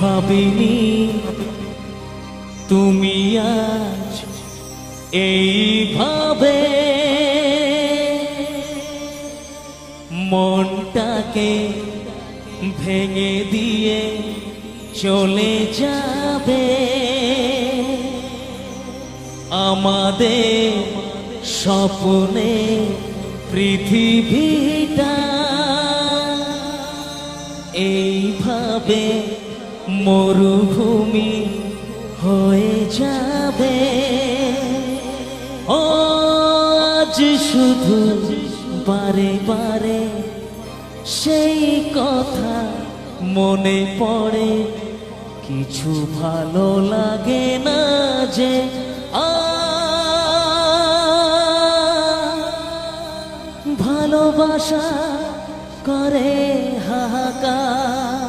ভাবিনি তুমি আজ এইভাবে মনটাকে ভেঙে দিয়ে চলে যাবে। আমাদের স্বপ্নে পৃথিবীটা এইভাবে মরুভূমি হয়ে যাবে। আজ শুধু বারে বারে সেই কথা মনে পড়ে, কিছু ভালো লাগে না যে ভালোবাসা করে হাহাকার।